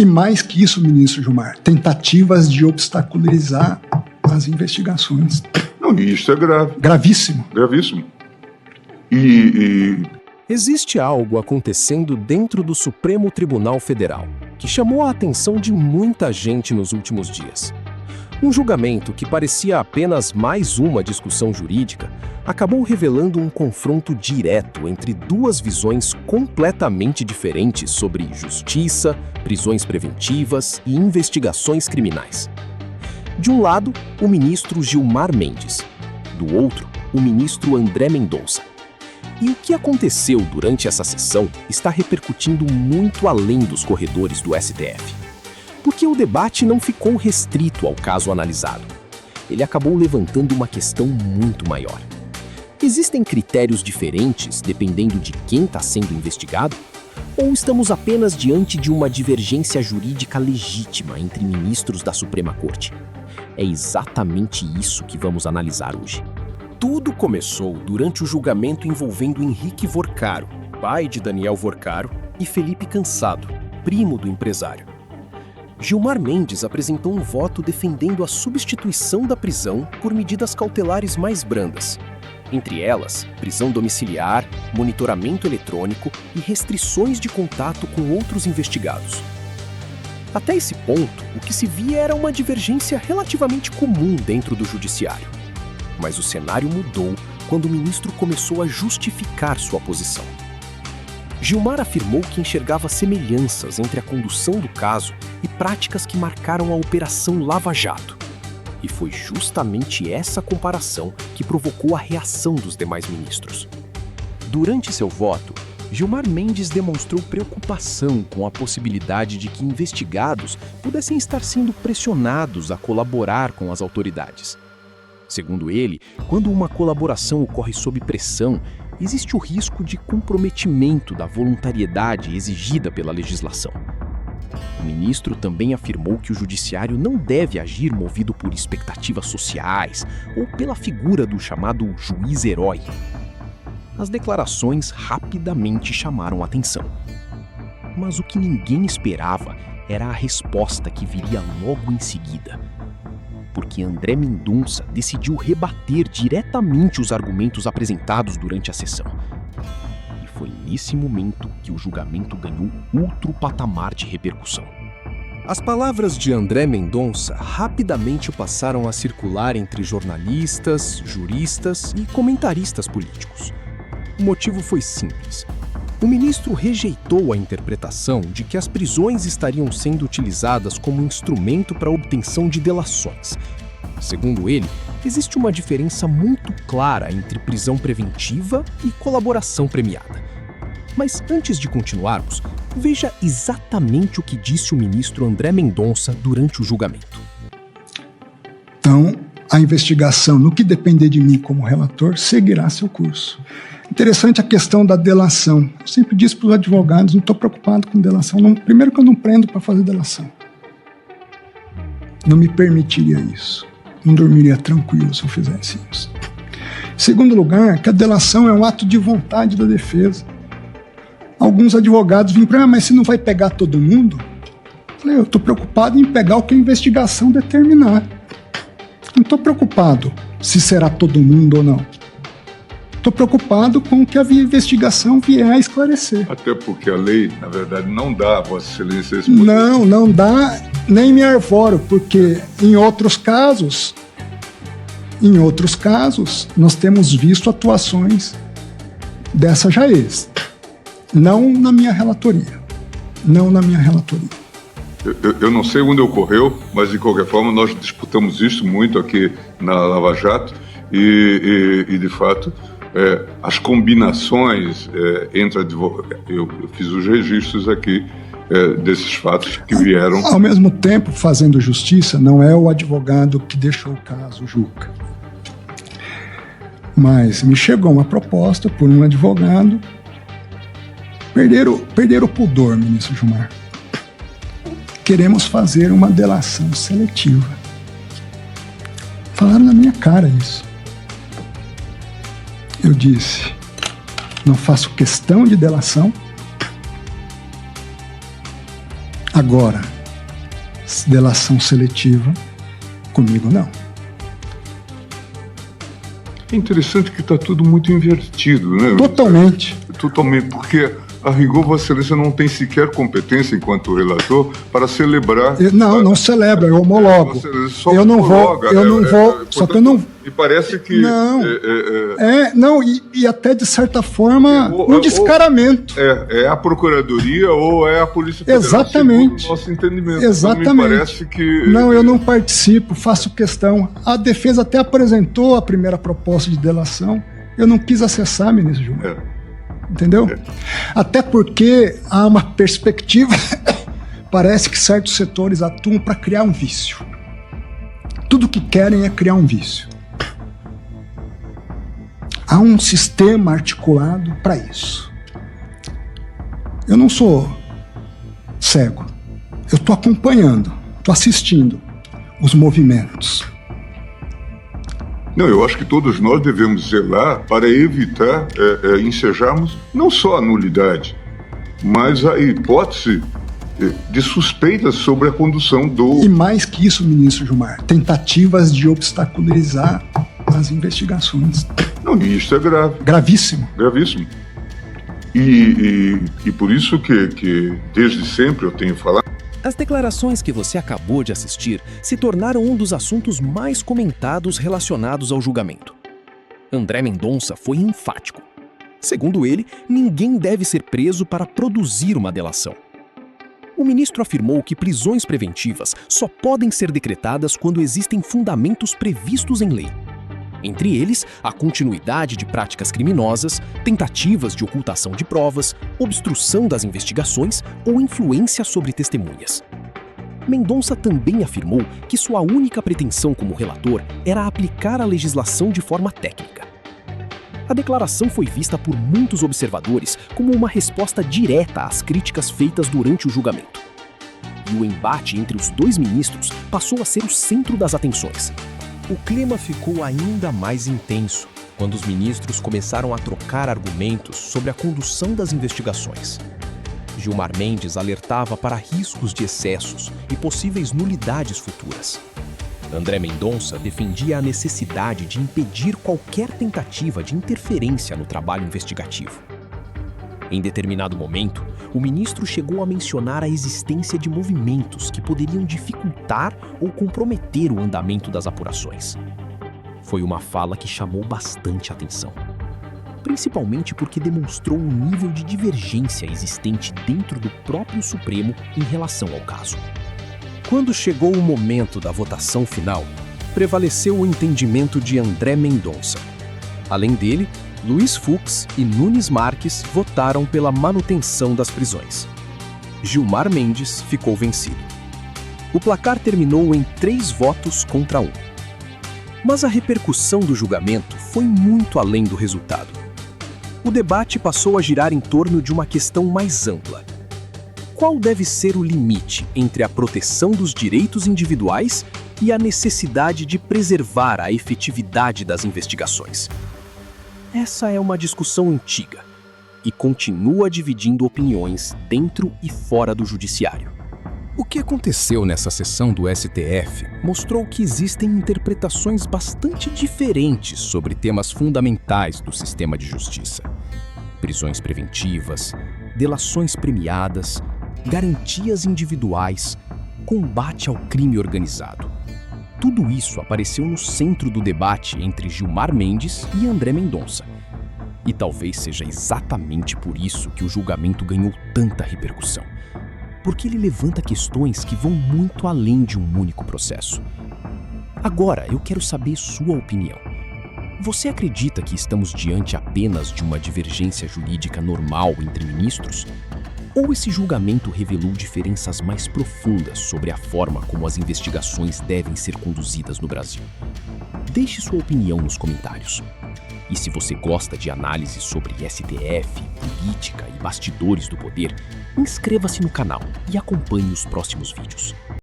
E mais que isso, ministro Gilmar, tentativas de obstaculizar as investigações. Não, e isso é grave. Gravíssimo. Gravíssimo. Existe algo acontecendo dentro do Supremo Tribunal Federal que chamou a atenção de muita gente nos últimos dias. Um julgamento que parecia apenas mais uma discussão jurídica acabou revelando um confronto direto entre duas visões completamente diferentes sobre justiça, prisões preventivas e investigações criminais. De um lado, o ministro Gilmar Mendes. Do outro, o ministro André Mendonça. E o que aconteceu durante essa sessão está repercutindo muito além dos corredores do STF. Porque o debate não ficou restrito ao caso analisado. Ele acabou levantando uma questão muito maior. Existem critérios diferentes dependendo de quem está sendo investigado? Ou estamos apenas diante de uma divergência jurídica legítima entre ministros da Suprema Corte? É exatamente isso que vamos analisar hoje. Tudo começou durante o julgamento envolvendo Henrique Vorcaro, pai de Daniel Vorcaro, e Felipe Cansado, primo do empresário. Gilmar Mendes apresentou um voto defendendo a substituição da prisão por medidas cautelares mais brandas. Entre elas, prisão domiciliar, monitoramento eletrônico e restrições de contato com outros investigados. Até esse ponto, o que se via era uma divergência relativamente comum dentro do judiciário. Mas o cenário mudou quando o ministro começou a justificar sua posição. Gilmar afirmou que enxergava semelhanças entre a condução do caso e práticas que marcaram a Operação Lava Jato. E foi justamente essa comparação que provocou a reação dos demais ministros. Durante seu voto, Gilmar Mendes demonstrou preocupação com a possibilidade de que investigados pudessem estar sendo pressionados a colaborar com as autoridades. Segundo ele, quando uma colaboração ocorre sob pressão, existe o risco de comprometimento da voluntariedade exigida pela legislação. O ministro também afirmou que o judiciário não deve agir movido por expectativas sociais ou pela figura do chamado juiz-herói. As declarações rapidamente chamaram a atenção. Mas o que ninguém esperava era a resposta que viria logo em seguida. Porque André Mendonça decidiu rebater diretamente os argumentos apresentados durante a sessão. E foi nesse momento que o julgamento ganhou outro patamar de repercussão. As palavras de André Mendonça rapidamente passaram a circular entre jornalistas, juristas e comentaristas políticos. O motivo foi simples. O ministro rejeitou a interpretação de que as prisões estariam sendo utilizadas como instrumento para a obtenção de delações. Segundo ele, existe uma diferença muito clara entre prisão preventiva e colaboração premiada. Mas antes de continuarmos, veja exatamente o que disse o ministro André Mendonça durante o julgamento. Então, a investigação, no que depender de mim como relator, seguirá seu curso. Interessante a questão da delação. Eu sempre disse para os advogados, não estou preocupado com delação. Primeiro que eu não prendo para fazer delação. Não me permitiria isso. Não dormiria tranquilo se eu fizesse isso. Segundo lugar, que a delação é um ato de vontade da defesa. Alguns advogados vêm para mim, mas você não vai pegar todo mundo? Eu falei, eu estou preocupado em pegar o que a investigação determinar. Não estou preocupado se será todo mundo ou não. Estou preocupado com o que a investigação vier a esclarecer. Até porque a lei, na verdade, não dá a Vossa Excelência esse poder. Não dá, nem me arvoro, porque em outros casos, nós temos visto atuações dessa jaez. Não na minha relatoria. Eu não sei onde ocorreu, mas de qualquer forma nós disputamos isso muito aqui na Lava Jato e de fato, as combinações entre advogados, eu fiz os registros aqui desses fatos que vieram. Ao mesmo tempo, fazendo justiça, não é o advogado que deixou o caso, Juca. Mas me chegou uma proposta por um advogado. Perderam o pudor, ministro Gilmar. Queremos fazer uma delação seletiva. Falaram na minha cara isso. Eu disse, não faço questão de delação. Agora, delação seletiva, comigo não. É interessante que está tudo muito invertido, né? Totalmente. Totalmente, porque a rigor Vossa Excelência não tem sequer competência enquanto relator para celebrar. Não celebra, eu homologo. Eu não vou, só que eu não. E parece que. Não. E até de certa forma um descaramento. É a Procuradoria ou é a Polícia Federal. Exatamente. Nosso entendimento. Exatamente. Não me parece que. Não, eu não participo, faço questão. A defesa até apresentou a primeira proposta de delação. Eu não quis acessar, ministro Gilmar. Entendeu? Até porque há uma perspectiva, parece que certos setores atuam para criar um vício. Tudo que querem é criar um vício. Há um sistema articulado para isso. Eu não sou cego. Eu estou acompanhando, estou assistindo os movimentos. Não, eu acho que todos nós devemos zelar para evitar ensejarmos não só a nulidade, mas a hipótese de suspeitas sobre a condução do... E mais que isso, ministro Gilmar, tentativas de obstaculizar as investigações. Não, e isso é grave. Gravíssimo. Gravíssimo. E por isso que desde sempre eu tenho falado. As declarações que você acabou de assistir se tornaram um dos assuntos mais comentados relacionados ao julgamento. André Mendonça foi enfático. Segundo ele, ninguém deve ser preso para produzir uma delação. O ministro afirmou que prisões preventivas só podem ser decretadas quando existem fundamentos previstos em lei. Entre eles, a continuidade de práticas criminosas, tentativas de ocultação de provas, obstrução das investigações ou influência sobre testemunhas. Mendonça também afirmou que sua única pretensão como relator era aplicar a legislação de forma técnica. A declaração foi vista por muitos observadores como uma resposta direta às críticas feitas durante o julgamento. E o embate entre os dois ministros passou a ser o centro das atenções. O clima ficou ainda mais intenso quando os ministros começaram a trocar argumentos sobre a condução das investigações. Gilmar Mendes alertava para riscos de excessos e possíveis nulidades futuras. André Mendonça defendia a necessidade de impedir qualquer tentativa de interferência no trabalho investigativo. Em determinado momento, o ministro chegou a mencionar a existência de movimentos que poderiam dificultar ou comprometer o andamento das apurações. Foi uma fala que chamou bastante atenção, principalmente porque demonstrou o nível de divergência existente dentro do próprio Supremo em relação ao caso. Quando chegou o momento da votação final, prevaleceu o entendimento de André Mendonça. Além dele, Luiz Fux e Nunes Marques votaram pela manutenção das prisões. Gilmar Mendes ficou vencido. O placar terminou em 3 votos contra 1. Mas a repercussão do julgamento foi muito além do resultado. O debate passou a girar em torno de uma questão mais ampla. Qual deve ser o limite entre a proteção dos direitos individuais e a necessidade de preservar a efetividade das investigações? Essa é uma discussão antiga e continua dividindo opiniões dentro e fora do judiciário. O que aconteceu nessa sessão do STF mostrou que existem interpretações bastante diferentes sobre temas fundamentais do sistema de justiça. Prisões preventivas, delações premiadas, garantias individuais, combate ao crime organizado. Tudo isso apareceu no centro do debate entre Gilmar Mendes e André Mendonça. E talvez seja exatamente por isso que o julgamento ganhou tanta repercussão. Porque ele levanta questões que vão muito além de um único processo. Agora, eu quero saber sua opinião. Você acredita que estamos diante apenas de uma divergência jurídica normal entre ministros? Ou esse julgamento revelou diferenças mais profundas sobre a forma como as investigações devem ser conduzidas no Brasil? Deixe sua opinião nos comentários. E se você gosta de análise sobre STF, política e bastidores do poder, inscreva-se no canal e acompanhe os próximos vídeos.